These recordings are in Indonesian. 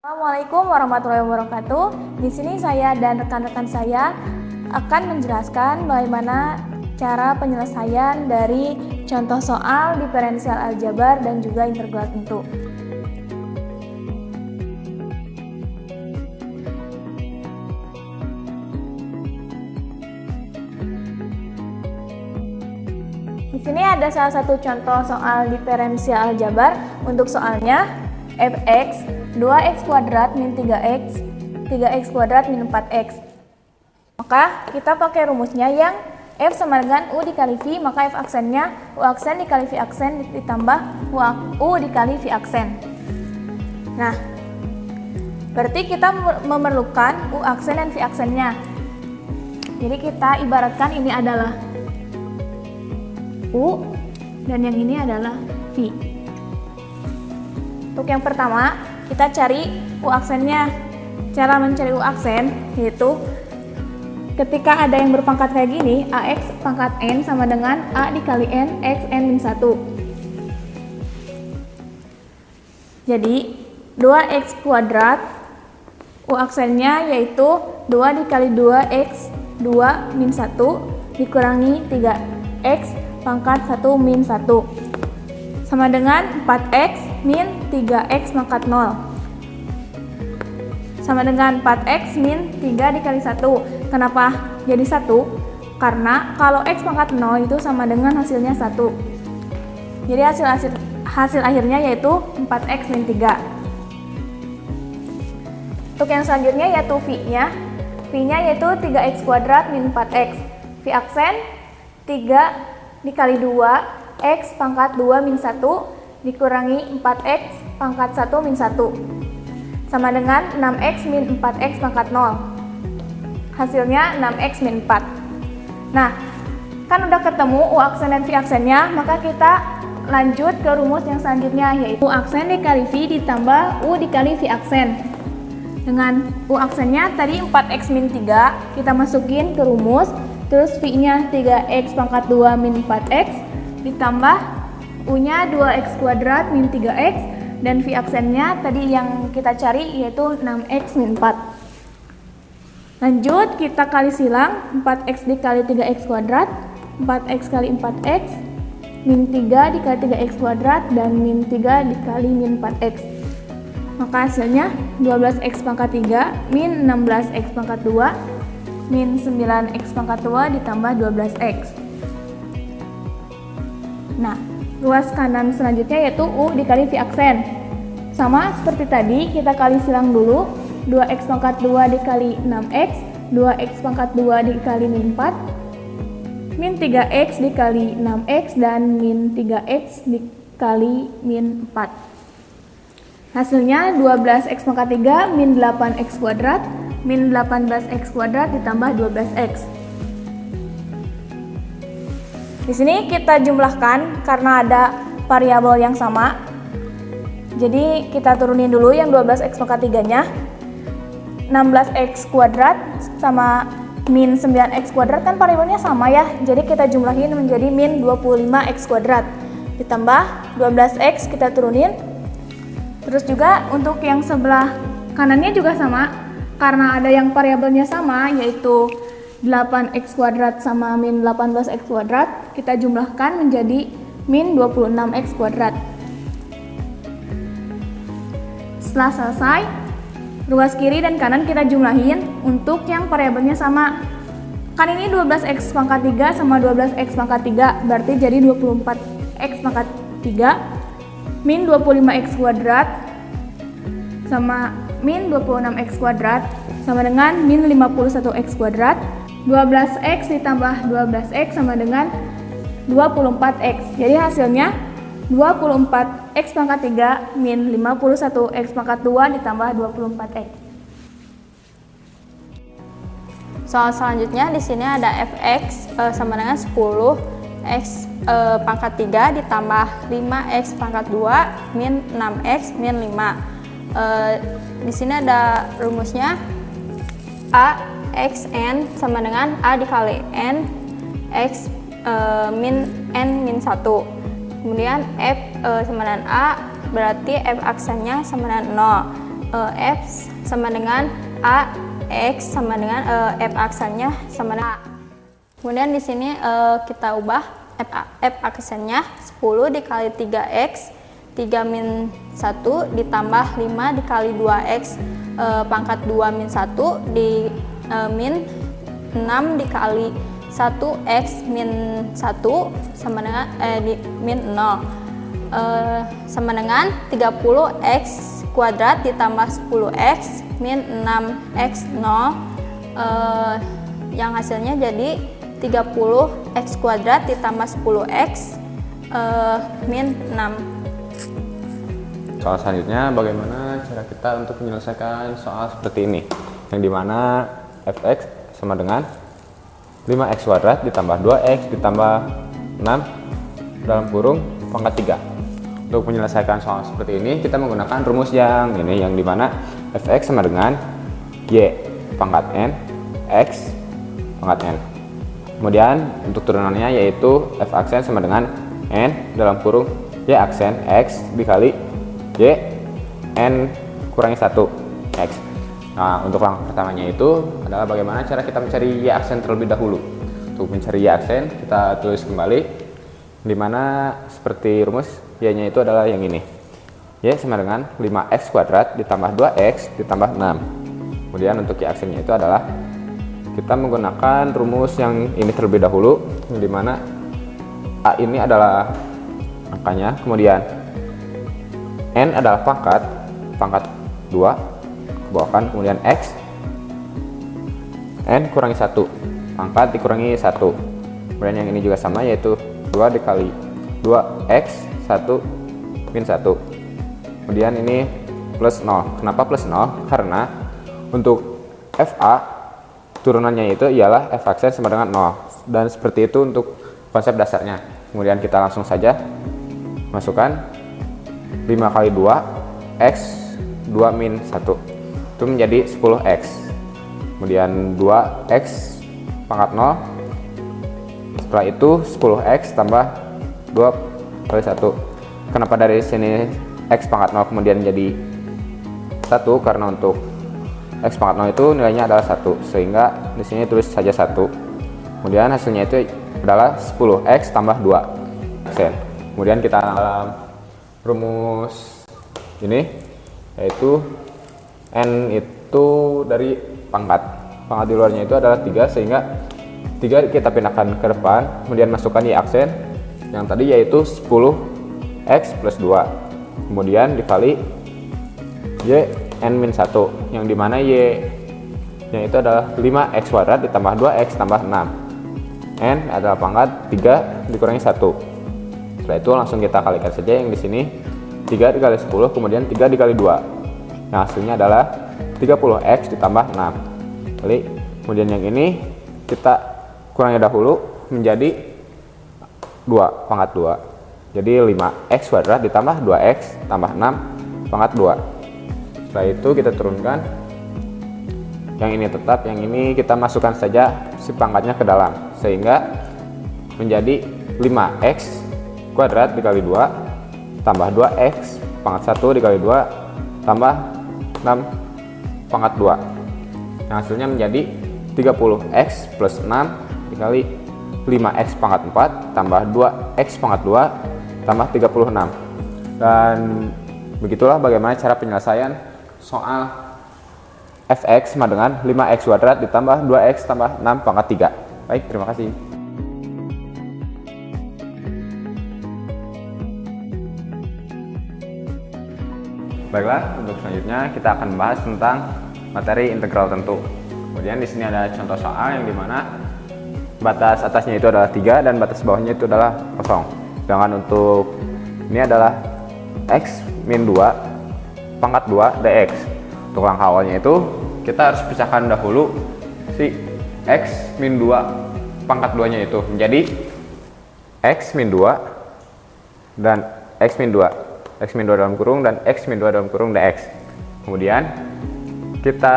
Assalamualaikum warahmatullahi wabarakatuh. Di sini saya dan rekan-rekan saya akan menjelaskan bagaimana cara penyelesaian dari contoh soal diferensial aljabar dan juga integral tentu. Di sini ada salah satu contoh soal diferensial aljabar. Untuk soalnya fx 2x kuadrat min 3x, 3x kuadrat min 4x. Maka kita pakai rumusnya yang f sama dengan u dikali v, maka f aksennya u aksen dikali v aksen ditambah u dikali v aksen. Nah, berarti kita memerlukan u aksen dan v aksennya. Jadi kita ibaratkan ini adalah u dan yang ini adalah v. Untuk yang pertama, kita cari u aksennya. Cara mencari u aksen yaitu ketika ada yang berpangkat kayak gini, ax pangkat n sama dengan a dikali n x n min 1. Jadi 2x kuadrat u aksennya yaitu 2 dikali 2x 2 min 1 dikurangi 3x pangkat 1 min 1 sama dengan 4x min 3x pangkat 0 sama dengan 4x min 3 dikali 1. Kenapa jadi 1? Karena kalau x pangkat 0 itu sama dengan hasilnya 1. Jadi hasil akhirnya yaitu 4x min 3. Untuk yang selanjutnya yaitu v-nya. V-nya yaitu 3x kuadrat min 4x. V aksen 3 dikali 2 x pangkat 2 min 1 dikurangi 4x pangkat 1 min 1 sama dengan 6x min 4x pangkat 0. Hasilnya 6x min 4. Nah, kan udah ketemu u aksen dan v aksennya, maka kita lanjut ke rumus yang selanjutnya yaitu u aksen dikali v ditambah u dikali v aksen. Dengan u aksennya tadi 4x min 3 kita masukin ke rumus, terus v-nya 3x pangkat 2 min 4x ditambah u-nya 2x kuadrat min 3x dan v aksennya tadi yang kita cari yaitu 6x min 4. Lanjut kita kali silang 4x dikali 3x kuadrat, 4x kali 4x min 3 dikali 3x kuadrat dan min 3 dikali min 4x. Maka hasilnya 12x pangkat 3 min 16x pangkat 2 min 9x pangkat 2 ditambah 12x. Nah, ruas kanan selanjutnya yaitu u dikali v aksen. Sama seperti tadi, kita kali silang dulu. 2x pangkat 2 dikali 6x, 2x pangkat 2 dikali min 4, min 3x dikali 6x, dan min 3x dikali min 4. Hasilnya 12x pangkat 3 min 8x kuadrat, min 18x kuadrat ditambah 12x. Di sini kita jumlahkan karena ada variabel yang sama. Jadi kita turunin dulu yang 12x pangkat 3-nya. 16x kuadrat sama min 9x kuadrat kan variabelnya sama ya. Jadi kita jumlahin menjadi min 25x kuadrat. Ditambah 12x kita turunin. Terus juga untuk yang sebelah kanannya juga sama. Karena ada yang variabelnya sama yaitu 8x kuadrat sama min 18x kuadrat, kita jumlahkan menjadi min 26x kuadrat. Setelah selesai, ruas kiri dan kanan kita jumlahin untuk yang variabelnya sama. Kan ini 12x pangkat 3 sama 12x pangkat 3, berarti jadi 24x pangkat 3 min 25x kuadrat sama min 26x kuadrat sama dengan min 51x kuadrat. 12x ditambah 12x sama dengan 24x. Jadi hasilnya 24x pangkat 3 min 51x pangkat 2 ditambah 24x. Soal selanjutnya di sini ada fx sama dengan 10x pangkat 3 ditambah 5x pangkat 2 min 6x min 5. Di sini ada rumusnya a x n sama dengan a dikali n x min n min 1. Kemudian f sama dengan a berarti f aksennya sama dengan 0. F sama dengan A, X sama dengan F aksennya sama dengan A. Kemudian di sini kita ubah F aksennya 10 dikali 3X 3 min 1 ditambah 5 dikali 2X pangkat 2 min 1 di min 6 dikali 1X min 1 sama dengan di min 0 sama dengan 30X kuadrat ditambah 10X min 6X 0 yang hasilnya jadi 30X kuadrat ditambah 10X min 6. Soal selanjutnya, bagaimana cara kita untuk menyelesaikan soal seperti ini, yang dimana fx sama dengan 5x kuadrat ditambah 2x ditambah 6 dalam kurung pangkat 3. Untuk menyelesaikan soal seperti ini, kita menggunakan rumus yang ini, yang dimana fx sama dengan y pangkat n x pangkat n. Kemudian untuk turunannya yaitu f aksen sama dengan n dalam kurung y aksen x dikali y n kurangi 1 x. Nah, untuk langkah pertamanya itu adalah bagaimana cara kita mencari y aksen terlebih dahulu. Untuk mencari y aksen, kita tulis kembali, dimana seperti rumus y-nya itu adalah yang ini, y sama dengan 5x kuadrat ditambah 2x ditambah 6. Kemudian untuk y aksennya itu adalah kita menggunakan rumus yang ini terlebih dahulu, dimana a ini adalah angkanya, kemudian n adalah pangkat 2 kebawahkan, kemudian x n kurangi 1 pangkat dikurangi 1, kemudian yang ini juga sama yaitu 2 dikali 2x 1 min 1, kemudian ini plus 0. Kenapa plus 0? Karena untuk fa turunannya itu ialah f aksen sama dengan 0, dan seperti itu untuk konsep dasarnya. Kemudian kita langsung saja masukkan 5 kali 2 x 2 min 1 itu menjadi 10x, kemudian 2x pangkat 0, setelah itu 10x tambah 2 kali 1. Kenapa dari sini x pangkat 0 kemudian jadi 1? Karena untuk x pangkat 0 itu nilainya adalah 1, sehingga di sini tulis saja 1. Kemudian hasilnya itu adalah 10x tambah 2 aksen. Kemudian kita dalam rumus ini yaitu n itu dari pangkat di luarnya itu adalah 3, sehingga 3 kita pindahkan ke depan, kemudian masukkan y aksen yang tadi yaitu 10x plus 2, kemudian dikali y n min 1, yang dimana y nya itu adalah 5x kuadrat ditambah 2x tambah 6, n adalah pangkat 3 dikurangi 1. Setelah itu langsung kita kalikan saja, yang di sini 3 dikali 10 kemudian 3 dikali 2. Nah, hasilnya adalah 30x ditambah 6. Kemudian yang ini kita kurangi dahulu menjadi 2 pangkat 2. Jadi 5x kuadrat ditambah 2x tambah 6 pangkat 2. Setelah itu kita turunkan, yang ini tetap, yang ini kita masukkan saja si pangkatnya ke dalam, sehingga menjadi 5x kuadrat dikali 2 tambah 2x pangkat 1 dikali 2 tambah 6 pangkat 2, yang hasilnya menjadi 30x plus 6 dikali 5x pangkat 4 tambah 2x pangkat 2 tambah 36. Dan begitulah bagaimana cara penyelesaian soal fx sama dengan 5x kuadrat ditambah 2x tambah 6 pangkat 3. Baik, terima kasih. Baiklah, untuk selanjutnya kita akan membahas tentang materi integral tentu. Kemudian di sini ada contoh soal yang dimana batas atasnya itu adalah 3 dan batas bawahnya itu adalah 0. Sedangkan untuk ini adalah x min 2 pangkat 2 dx. Untuk langkah awalnya itu kita harus pisahkan dahulu si x min 2 pangkat 2 nya itu menjadi x min 2 dan x min 2 dalam kurung dan x min 2 dalam kurung dx. Kemudian kita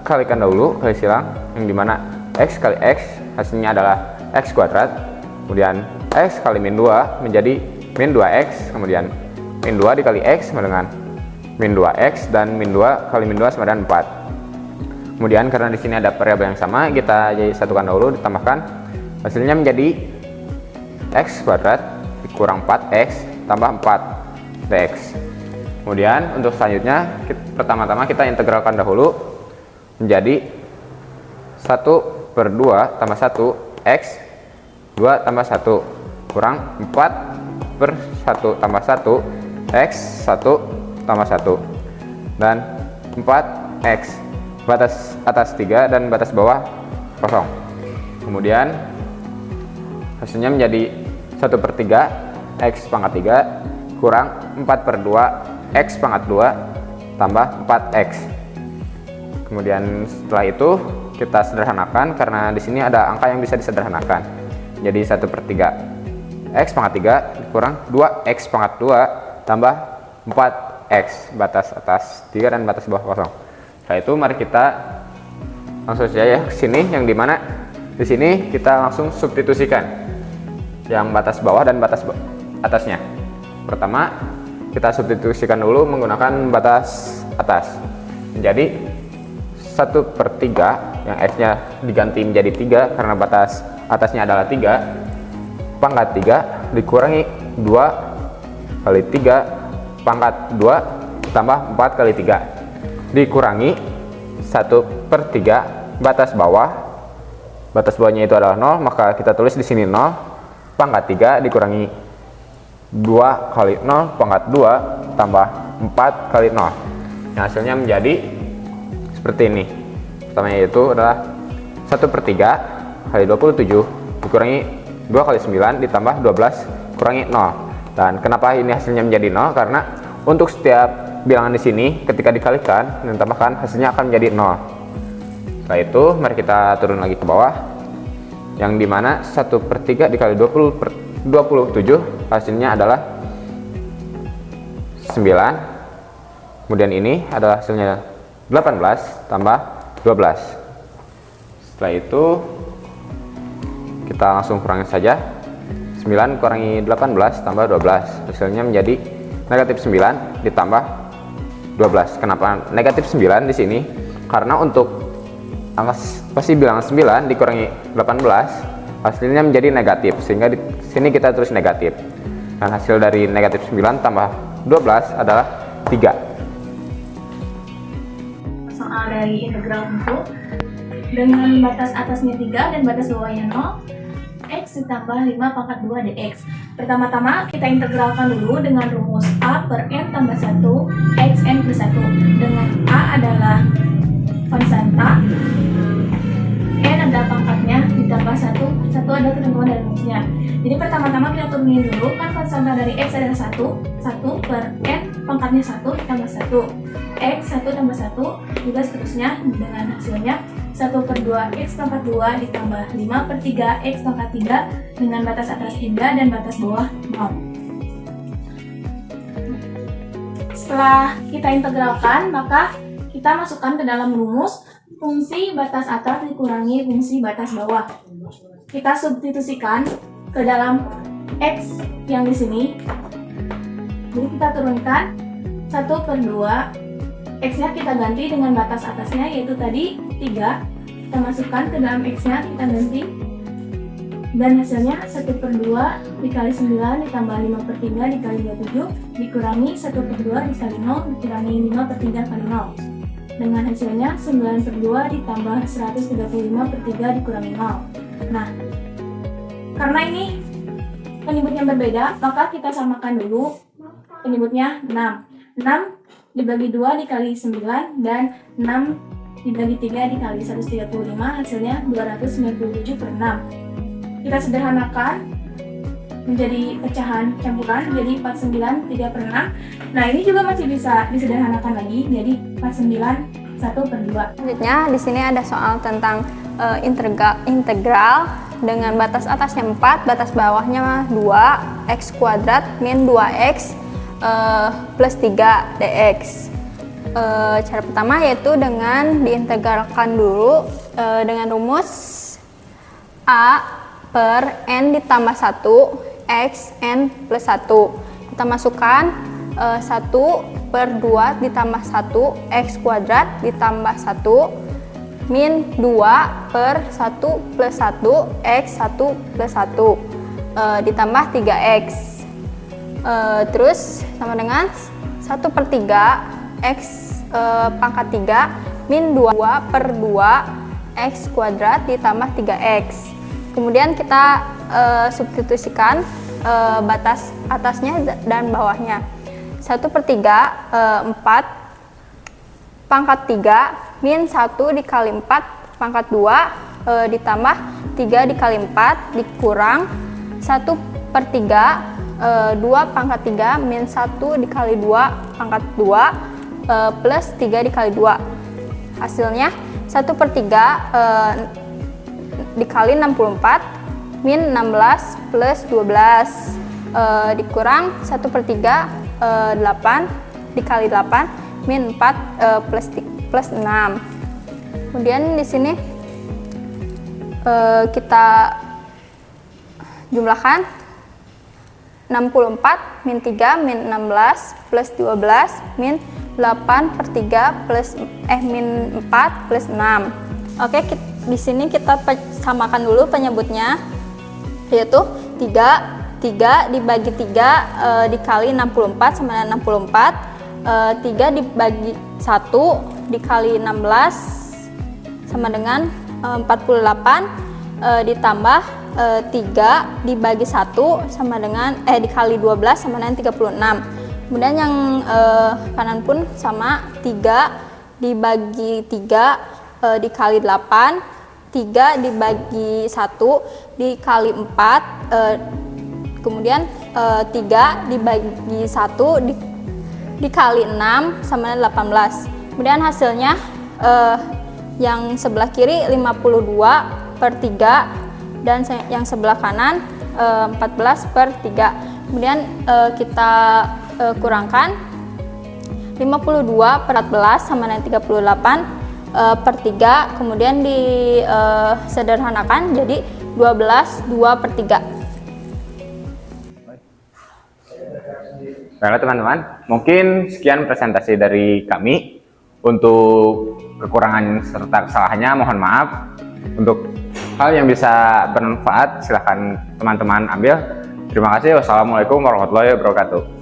kalikan dahulu, kali silang, yang dimana x kali x hasilnya adalah x kuadrat, kemudian x kali min 2 menjadi min 2x, kemudian min 2 dikali x sama dengan min 2x, dan min 2 kali min 2 sama dengan 4. Kemudian karena di sini ada variabel yang sama, kita jadi satukan dahulu, ditambahkan, hasilnya menjadi x kuadrat dikurang 4x tambah 4 dx. Kemudian untuk selanjutnya, pertama-tama kita integralkan dahulu menjadi 1/2 tambah 1 x 2 tambah 1 kurang 4/1 tambah 1 x 1 tambah 1 dan 4x. Batas atas 3 dan batas bawah kosong. Kemudian hasilnya menjadi 1/3 x pangkat 3 kurang 4/2 x pangkat 2 tambah 4x. Kemudian setelah itu kita sederhanakan karena di sini ada angka yang bisa disederhanakan. Jadi 1/3 x pangkat 3 kurang 2x pangkat 2 tambah 4x, batas atas 3 dan batas bawah kosong. Setelah itu mari kita langsung saja ya ke sini, yang dimana di sini kita langsung substitusikan yang batas bawah dan batas atasnya. Pertama kita substitusikan dulu menggunakan batas atas. Menjadi 1/3 yang x nya diganti menjadi 3 karena batas atasnya adalah 3 pangkat 3 dikurangi 2 kali 3 pangkat 2 tambah 4 kali 3 dikurangi 1/3 batas bawah. Batas bawahnya itu adalah 0, maka kita tulis di sini 0 pangkat 3 dikurangi 2 kali 0 pangkat 2 tambah 4 kali 0. Nah, hasilnya menjadi seperti ini. Pertama yaitu adalah 1/3 kali 27 dikurangi 2 kali 9 ditambah 12 kurangi 0. Dan kenapa ini hasilnya menjadi 0? Karena untuk setiap bilangan di sini ketika dikalikan dan tambahkan, hasilnya akan menjadi 0. Setelah itu mari kita turun lagi ke bawah, yang dimana 1/3 dikali 27 hasilnya adalah 9. Kemudian ini adalah hasilnya 18 tambah 12. Setelah itu kita langsung kurangin saja. 9 kurangi 18 tambah 12, hasilnya menjadi negatif 9 ditambah 12. Kenapa negatif 9 di sini? Karena untuk angka pasti bilangan 9 dikurangi 18 hasilnya menjadi negatif, sehingga di sini kita tulis negatif. Dan hasil dari negatif 9 tambah 12 adalah 3. Soal dari integral untuk dengan batas atasnya 3 dan batas bawahnya 0, x ditambah 5 pangkat 2 dx. Pertama-tama kita integralkan dulu dengan rumus a per n tambah 1 x n plus 1, dengan a adalah konstanta, n adalah pangkatnya ditambah 1 adalah ketentuan dari rumusnya. Jadi pertama-tama kita turunin dulu, kan konstanta dari x adalah 1 per n pangkatnya 1 ditambah 1 x 1 tambah 1 juga seterusnya, dengan hasilnya 1/2 x pangkat 2 ditambah 5/3 x pangkat 3 dengan batas atas 3 dan batas bawah 0. Setelah kita integralkan, maka kita masukkan ke dalam rumus fungsi batas atas dikurangi fungsi batas bawah. Kita substitusikan ke dalam x yang di sini. Jadi kita turunkan 1/2, x-nya kita ganti dengan batas atasnya yaitu tadi 3, kita masukkan ke dalam x-nya, kita ganti, dan hasilnya 1/2 dikali 9 ditambah 5/3 dikali 27 dikurangi 1/2 dikali 0 dikurangi 5/3 kali 0, dengan hasilnya 9/2 ditambah 135/3 dikurangi 0. Nah, karena ini penyebutnya berbeda, maka kita samakan dulu penyebutnya 6 dibagi 2 dikali 9 dan 6 dibagi 3 dikali 135, hasilnya 297/6. Kita sederhanakan menjadi pecahan campuran, jadi 49 3/6. Nah, ini juga masih bisa disederhanakan lagi, jadi 49 1/2. Selanjutnya di sini ada soal tentang integral dengan batas atasnya 4, batas bawahnya 2, x kuadrat min 2x plus 3 dx. Cara pertama yaitu dengan diintegralkan dulu dengan rumus a per n ditambah 1 x n plus 1. Kita masukkan 1/2 ditambah 1 X kuadrat ditambah 1 min 2/1 plus 1 X 1 plus 1 ditambah 3X. Terus sama dengan 1/3 X pangkat 3 min 2/2 X kuadrat ditambah 3X. Kemudian kita substitusikan batas atasnya dan bawahnya. 1/3 4 pangkat 3 min 1 dikali 4 pangkat 2 ditambah 3 dikali 4 dikurang 1/3 2 pangkat 3 min 1 dikali 2 pangkat 2 plus 3 dikali 2. Hasilnya 1/3 dikali 64 min 16 plus 12 dikurang 1/3 8 dikali 8 min 4 plus 6. Kemudian di sini kita jumlahkan 64 min 3 min 16 plus 12 min 8/3 plus min 4 plus 6. Oke, di sini kita samakan dulu penyebutnya, yaitu 3 dibagi 3 dikali 64 sama dengan 64. 3 dibagi 1 dikali 16 sama dengan 48 ditambah 3 dibagi 1 sama dengan dikali 12 sama dengan 36. Kemudian yang kanan pun sama, 3 dibagi 3 dikali 8, 3 dibagi 1 dikali 4, kemudian 3 dibagi 1 dikali 6 sama dengan 18. Kemudian hasilnya yang sebelah kiri 52/3 dan yang sebelah kanan 14/3. Kemudian kita kurangkan 52/14 sama dengan 38/3, kemudian disederhanakan jadi 12/2/3. Baiklah teman-teman, mungkin sekian presentasi dari kami. Untuk kekurangan serta kesalahannya mohon maaf. Untuk hal yang bisa bermanfaat silahkan teman-teman ambil. Terima kasih. Wassalamualaikum warahmatullahi wabarakatuh.